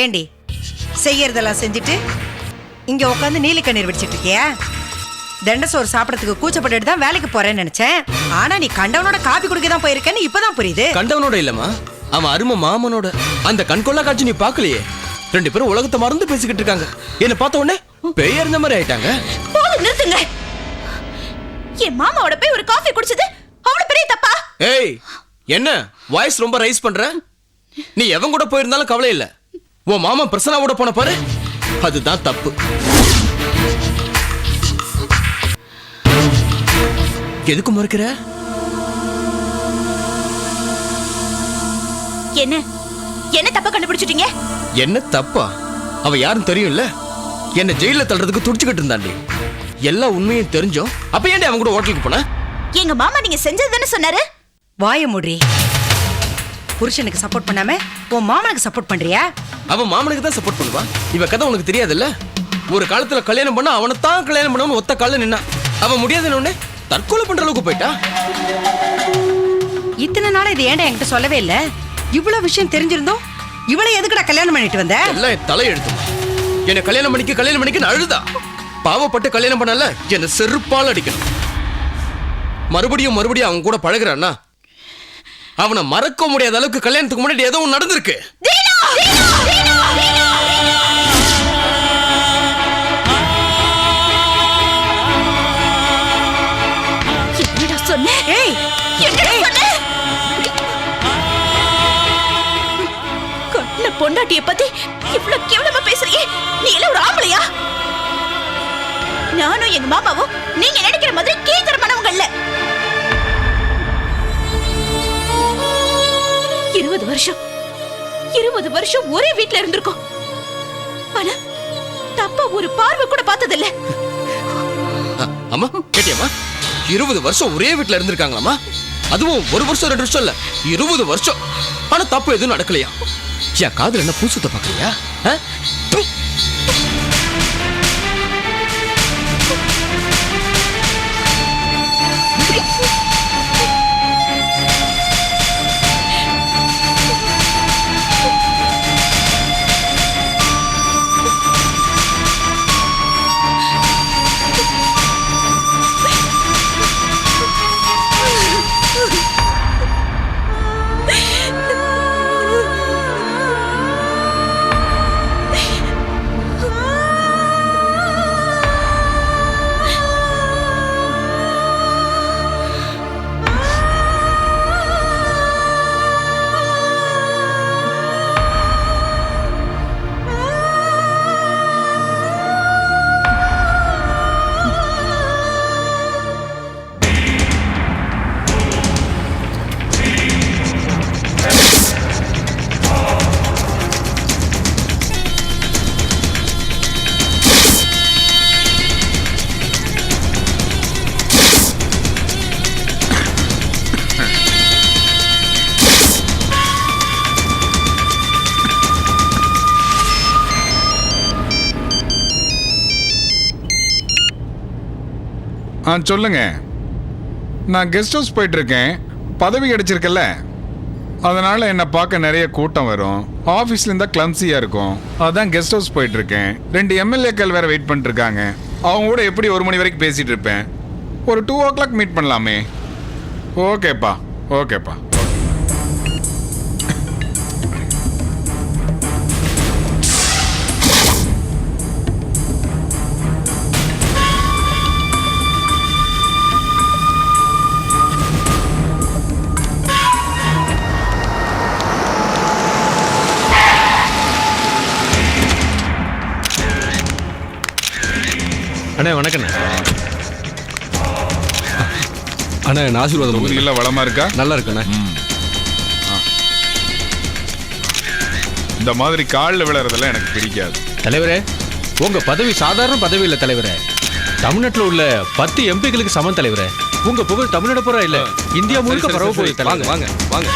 ஏண்டி செய்யறதெல்லாம் செஞ்சுட்டு இங்க உட்காந்து நீலி கண்ணீர் வடிச்சிட்டு இருக்கியா? தண்டசோறு சாப்பிடறதுக்கு கூச்சப்பட்டு தான் வேலைக்கு போறேன்னு நினைச்சேன். ஆனா நீ கண்டவனோட காப்பி குடிக்க தான் போயிருக்கேன்னு இப்பதான் புரியுது. கண்டவனோட இல்லம்மா, அவன் அருமை மாமனோட. அந்த கண்கொள்ளா காட்சி நீ பாக்கலையே? 2 பேரும் உலகத்தை மறந்து பேசிக்கிட்டு இருக்காங்க. என்ன பார்த்த உடனே பேய் இருந்த மாதிரி ஆயிட்டாங்க. போதும், நிறுத்துங்க. என் மாமாவோட போய் ஒரு காஃபி குடிச்சது அவ்வளவு பெரிய தப்பா? ஏய், என்ன வாய்ஸ் ரொம்ப ரைஸ் பண்ற? நீ எவன் கூட போயிருந்தாலும் கவலை இல்ல, உன் மாமா பிரசனாவோட போன பாரு, அதுதான் தப்பு. எதுக்கு மறுக்கிற? என்ன என்ன தப்பா கண்டுபிடிச்சிட்டீங்க? என்ன தப்பா? அவ யாரும் தெரியும்ல, என்ன ஜெயில தள்ளுறதுக்கு துடிச்சுக்கிட்டு இருந்தாண்டி. எல்லா உண்மையும் தெரிஞ்சோம் அப்ப ஏன்டி அவன் கூட ஹோட்டலுக்கு போன? எங்க மாமா நீங்க செஞ்சதுன்னு சொன்னாரு. வாய மூடி. புருஷனுக்கு சப்போர்ட் பண்ணாம உன் மாமனுக்கு சப்போர்ட் பண்றியா? அவன் மாமனுக்கு தான் சப்போர்ட் பண்ணுவா. இவ கதை உனக்கு தெரியாதுல்ல? ஒரு காலத்துல கல்யாணம் பண்ண அவனைத்தான் கல்யாணம் பண்ணவனு ஒத்த கால நின்னா. அவன் முடியாதுன்னு தற்கொலை பண்ற அளவுக்கு போயிட்டா. இத்தனை நாள் இது ஏன்டா என்கிட்ட சொல்லவே இல்ல? இவ்வளவு விஷயம் தெரிஞ்சிருந்தோம் இவளை எதுக்குடா கல்யாணம் பண்ணிட்டு வந்த? எல்லாம் என் தலையெழுத்து. என்ன கல்யாணம் பண்ணிக்க அழுதா. பாவப்பட்டு கல்யாணம் பண்ணல, என்ன செருப்பால் அடிக்கணும். மறுபடியும் அவன் கூட பழகுறான்னா அவனை மறக்க முடியாத அளவுக்கு கல்யாணத்துக்கு முன்னாடி ஏதோ ஒன்று நடந்திருக்கு. பொண்டாட்டிய பத்தி இவ்வளவு கேவலமா பேசுறீங்க. நீ எல்லாம் ஒரு ஆம்பளையா? நானும் எங்க மாமாவும் நீங்க நினைக்கிற மாதிரி கீழ்த்தரமானவங்க இல்ல. 20 வருஷம் ஒரே வீட்ல இருந்திருக்கோம். ஆனா தப்பா ஒரு பார்வை கூட பார்த்ததில்ல. அம்மா கேட்டியம்மா? 20 வருஷம் ஒரே வீட்ல இருந்திருக்காங்களாமா? அதுவும் 1 வருஷம் 2 வருஷம் இல்ல, 20 வருஷம். ஆனா தப்பு எதுவும் நடக்கலையா? என் காதுல என்ன பூசுத்த பாக்குறியா? சொல்லுங்க. நான் கெஸ்ட் ஹவுஸ் போயிட்டு இருக்கேன். பதவி கிடைச்சிருக்கல, அதனால என்னை பார்க்க நிறைய கூட்டம் வரும். ஆஃபீஸ்ல இருந்தா கிளம்சியா இருக்கும். அதான் கெஸ்ட் ஹவுஸ் போயிட்டு இருக்கேன். 2 எம்எல்ஏக்கள் வேற வெயிட் பண்ணிட்டு இருக்காங்க. அவங்க கூட எப்படி 1 மணி வரைக்கும் பேசிட்டு இருப்பேன். ஒரு 2 o'clock மீட் பண்ணலாமே? ஓகேப்பா. அண்ணே வணக்கண்ணே. அண்ணா என் ஆசீர்வாதம். ஊர்ல வளமா இருக்கா? நல்லா இருக்குண்ணே. இந்த மாதிரி காலில் விளையாடுறதெல்லாம் எனக்கு பிடிக்காது. தலைவரே, உங்க பதவி சாதாரண பதவி இல்ல தலைவரே. தமிழ்நாட்டுல உள்ள 10 எம்பிகளுக்கு சமம் தலைவரே. உங்க புகழ் தமிழ்நாடு பூரா இல்ல, இந்தியா முழுக்க பரவ போகுது வாங்க தலைவர். வாங்க வாங்க.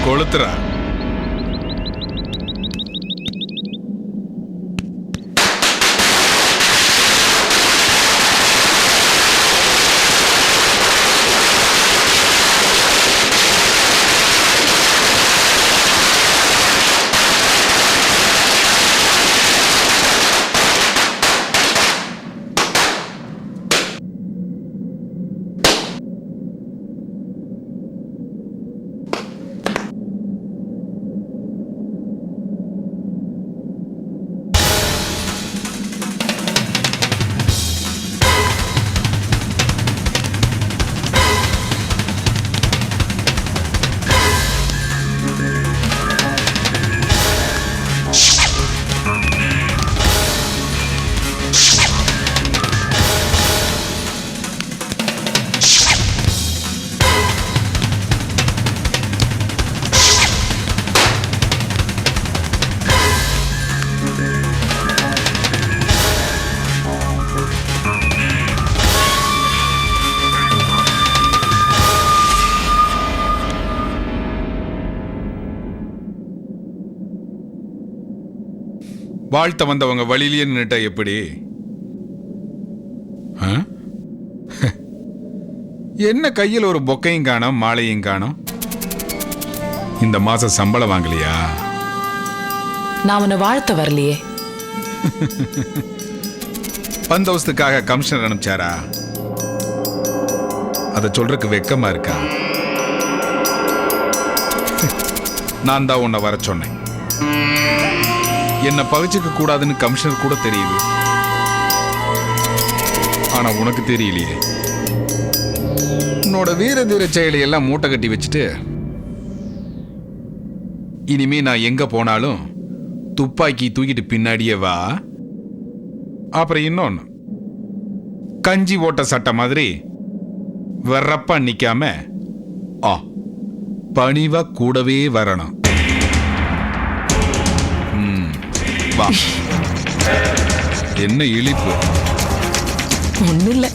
கொளுத்துறா. வாழ்த்த வந்தவங்க வழியிலேயே நின்னுட்டா எப்படி? என்ன கையில் ஒரு பொக்கையும் காணோம், மாலையும் காணோம். இந்த மாசம் சம்பளம் வாங்கலையா? நான் உன்னை வாழ்த்த வரலையே. பந்தோஸ்துக்காக கமிஷனர் அனுப்பிச்சாரா? அதை சொல்றதுக்கு வெக்கமா இருக்கா? நான் தான் உன்னை வர சொன்னேன். என்ன பகிச்சுக்க கூடாதுன்னு கமிஷனர் கூட தெரியுது. ஆனா உனக்கு தெரியலையே. உன்னோட வீர தீர செயலை எல்லாம் மூட்டை கட்டி வச்சுட்டு இனிமே நான் எங்க போனாலும் துப்பாக்கி தூக்கிட்டு பின்னாடியே வா. அப்புறம் இன்னொன்னு, கஞ்சி ஓட்ட சட்டை மாதிரி வர்றப்பா நிக்காம பணிவா கூடவே வரணும். வா. என்ன இழிப்பு? ஒண்ணு இல்ல.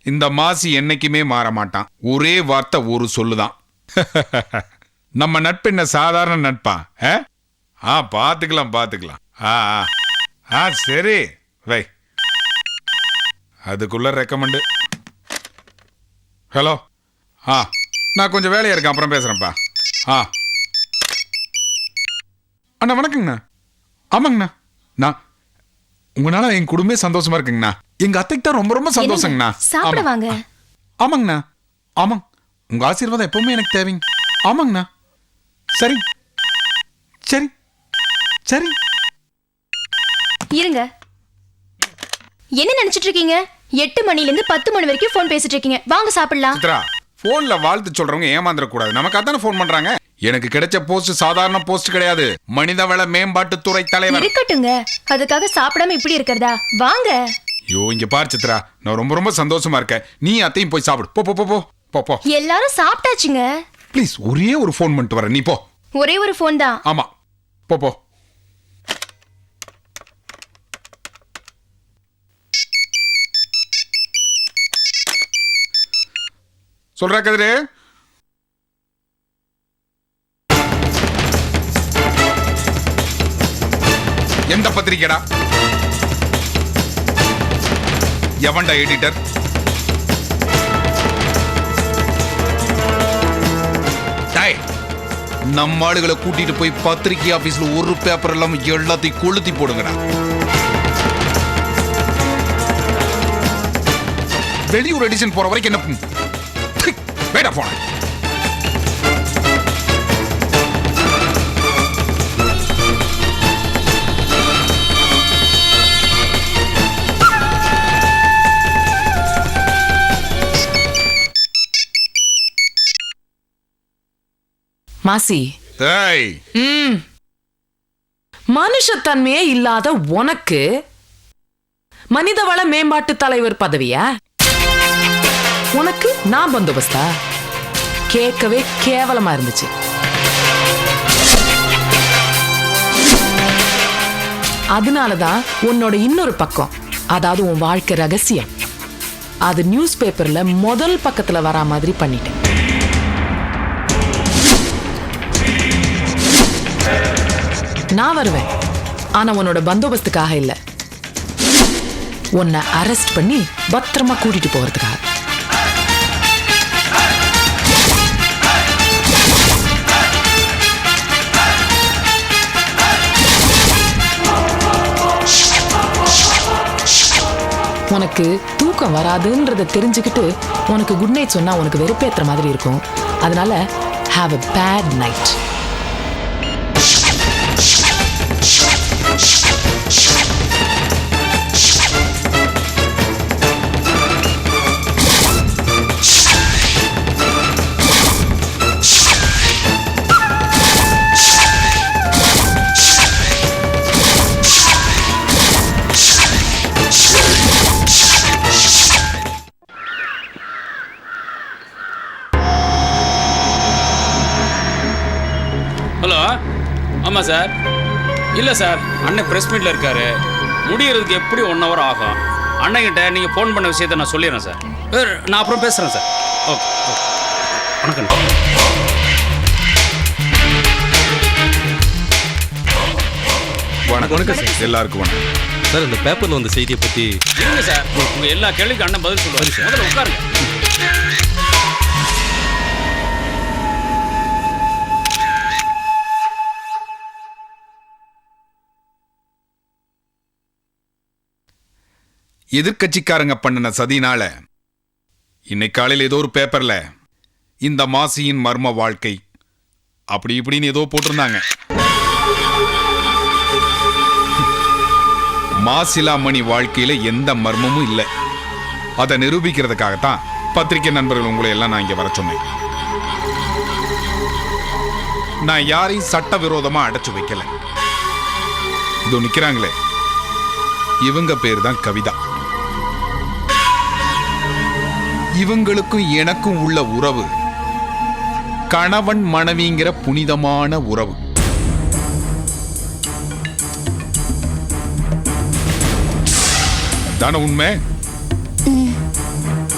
இந்த மாசி என்னைக்குமே மாற மாட்டான். ஒரே வார்த்தை ஒரு சொல்லுதான். நம்ம நட்பு என்ன சாதாரண நட்பா? பாத்துக்கலாம் பாத்துக்கலாம். சரி வை. அதுக்குள்ள ரெக்கமெண்டு. ஹலோ, நான் கொஞ்சம் வேலையா இருக்கேன், அப்புறம் பேசுறேன்ப்பா. அண்ணா வணக்கங்கண்ணா. ஆமாங்கண்ணா, நான் உங்களால என் குடும்பமே சந்தோஷமா இருக்குங்கண்ணா. எங்க அத்தைக்கு தான் ரொம்ப ரொம்ப சந்தோஷங்கண்ணா. சாப்பிட வாங்க. ஆமாங்கண்ணா, ஆமாங்க. உங்க ஆசீர்வாதம் எப்பவுமே எனக்கு தேவைங்க. ஆமாங்கண்ணா. சரி சரி சரி. இருங்க, என்ன நினைச்சிட்டு இருக்கீங்க? 8 மணில இருந்து 10 மணி வரைக்கும் போன் பேசிட்டு இருக்கீங்க. வாங்க சாப்பிடலாம். சித்ரா, போன்ல வாழ்த்து சொல்றவங்க ஏமாந்துட கூடாது. நமக்கு அதான போன் பண்றாங்க. எனக்கு கிடைச்ச போஸ்ட் சாதாரண போஸ்ட் கிடையாது, மனிதவள மேம்பாட்டுத்துறை தலைவர். இருக்கட்டுங்க, அதுக்காக சாப்பிடாம இப்படி இருக்கிறதா? வாங்க. ஐயோ, இங்க பாரு சித்ரா, நான் ரொம்ப ரொம்ப சந்தோஷமா இருக்கேன். நீ அத்தையும் போய் சாப்பிடு. போ போ போ போ போ போ. எல்லாரும் சாப்பிட்டாச்சுங்க. ப்ளீஸ், ஒரே ஒரு போன் பண்ணிட்டு வரேன், நீ போ. ஒரே ஒரு போன் தான். ஆமா, போ போ. சொல்றா கதிரே. எந்த பத்திரிக்கைடா? எவன்டா எடிட்டர்? நம்ம ஆளுகளை கூட்டிட்டு போய் பத்திரிகை ஆபீஸ்ல ஒரு பேப்பர் எல்லாம் எல்லாத்தையும் கொளுத்தி போடுங்கடா. வெளியூர் எடிஷன் போற வரைக்கும் என்ன வேடா போன. மாசி, மனுஷத்தன்மையே இல்லாத உனக்கு மனிதவள மேம்பாட்டு தலைவர் பதவியா? உனக்கு நான் பந்தோபஸ்தா? கேட்கவே கேவலமா இருந்துச்சு. அதனாலதான் உன்னோட இன்னொரு பக்கம், அதாவது உன் வாழ்க்கை ரகசியம், அது நியூஸ் பேப்பர்ல முதல் பக்கத்துல வரா மாதிரி பண்ணிட்டேன். நான் வருவேன், ஆனா உன்னோட பந்தோபஸ்துக்காக இல்ல, உன்னை அரெஸ்ட் பண்ணி பத்திரமா கூட்டிட்டு போறதுக்காக. உனக்கு தூக்கம் வராதுன்றத தெரிஞ்சுக்கிட்டு உனக்கு குட் நைட் சொன்னா உனக்கு வெறுப்பேத்துற மாதிரி இருக்கும். அதனால have a bad night. Hello, ஆமாம் சார். இல்லை சார், அண்ணன் ப்ரெஸ் மீட்டில் இருக்காரு. முடியறதுக்கு எப்படி 1 hour ஆகும். அண்ணன்கிட்ட நீங்கள் ஃபோன் பண்ண விஷயத்தை நான் சொல்லிடுறேன் சார். நான் அப்புறம் பேசுகிறேன் சார். ஓகே ஓகே, வணக்கம். வணக்கம் சார். எல்லாருக்கும் வணக்கம் சார். இந்த பேப்பர்ல வந்த செய்தியை பத்தி இருங்க சார், உங்கள் எல்லா கேள்விக்கும் அண்ணன் பதில் சொல்லுவார். முதல்ல உட்காருங்க. எதிர்கட்சிக்காரங்க பண்ணின சதினால இன்னைக்கு காலையில் ஏதோ ஒரு பேப்பர்ல இந்த மாசியின் மர்ம வாழ்க்கை அப்படி இப்படின்னு ஏதோ போட்டிருந்தாங்க. மாசிலாமணி வாழ்க்கையில எந்த மர்மமும் இல்லை. அதை நிரூபிக்கிறதுக்காகத்தான் பத்திரிகை நண்பர்கள் உங்களை எல்லாம் நான் இங்க வர சொன்னேன். நான் யாரையும் சட்டவிரோதமா அடைச்சு வைக்கல. இதோ நிக்கிறாங்களே, இவங்க பேர் தான் கவிதா. இவங்களுக்கும் எனக்கும் உள்ள உறவு கணவன் மனைவிங்கிற புனிதமான உறவு. தான உண்மை?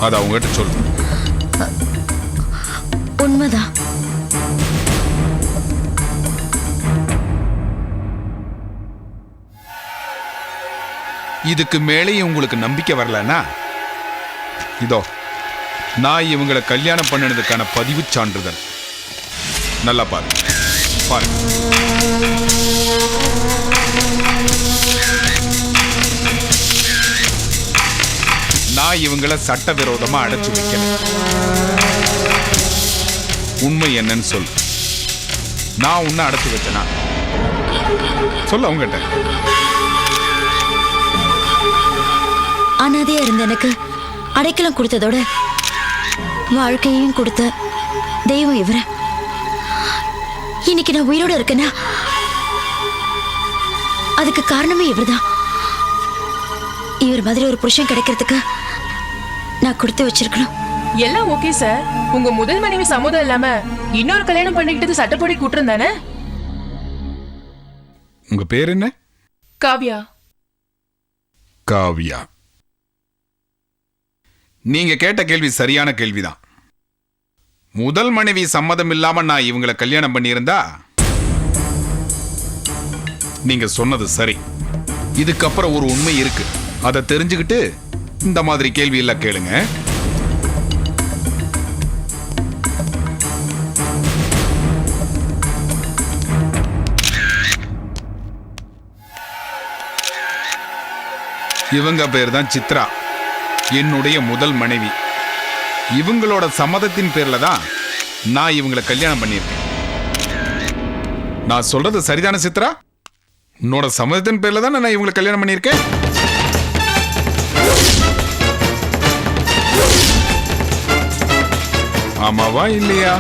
அத அவங்ககிட்ட சொல்லு. உண்மைதான். இதுக்கு மேலே உங்களுக்கு நம்பிக்கை வரலன்னா இதோ நான் இவங்களை கல்யாணம் பண்ணினதுக்கான பதிவு சான்றிதழ். நல்லா பாரு பாரு. நான் இவங்களை சட்டவிரோதமா அடைச்சு வைக்கல. உண்மை என்னன்னு சொல்லு. நான் உன்னை அடைச்சு வச்சேனா? சொல்ல அவங்ககிட்ட. அனாதையா இருந்த எனக்கு அடைக்கலம் கொடுத்ததோட வாழ்க்கையையும் கொடுத்த தெய்வம் இவர. இன்னைக்கு நான் உயிரோட இருக்கேன்னா அதுக்கு காரணமே இவர்தான். இவர் மாதிரி ஒரு புருஷன் கிடைக்கிறதுக்கு நான் கொடுத்து வச்சிருக்கணும். எல்லாம் ஓகே சார். உங்க முதல் மனைவி சம்மதம் இல்லாம இன்னொரு கல்யாணம் பண்ணிக்கிட்டது சட்டப்படி குற்றம் தானே? உங்க பேர் என்ன? காவ்யா. காவ்யா, நீங்க கேட்ட கேள்வி சரியான கேள்விதான். முதல் மனைவி சம்மதம் இல்லாம நான் இவங்களை கல்யாணம் பண்ணியிருந்தா நீங்க சொன்னது சரி. இதுக்கப்புறம் ஒரு உண்மை இருக்கு. அதை தெரிஞ்சுக்கிட்டு இந்த மாதிரி கேள்வி எல்லாம் கேளுங்க. இவங்க பேர் தான் சித்ரா, என்னுடைய முதல் மனைவி. இவங்களோட சம்மதத்தின் பேர்ல தான் நான் இவங்களை கல்யாணம் பண்ணியிருக்கேன். நான் சொல்றது சரிதானே சித்ரா? உன்னோட சம்மதத்தின் பேர்ல தான் நான் இவங்களை கல்யாணம் பண்ணியிருக்கேன். ஆமாவா இல்லையா?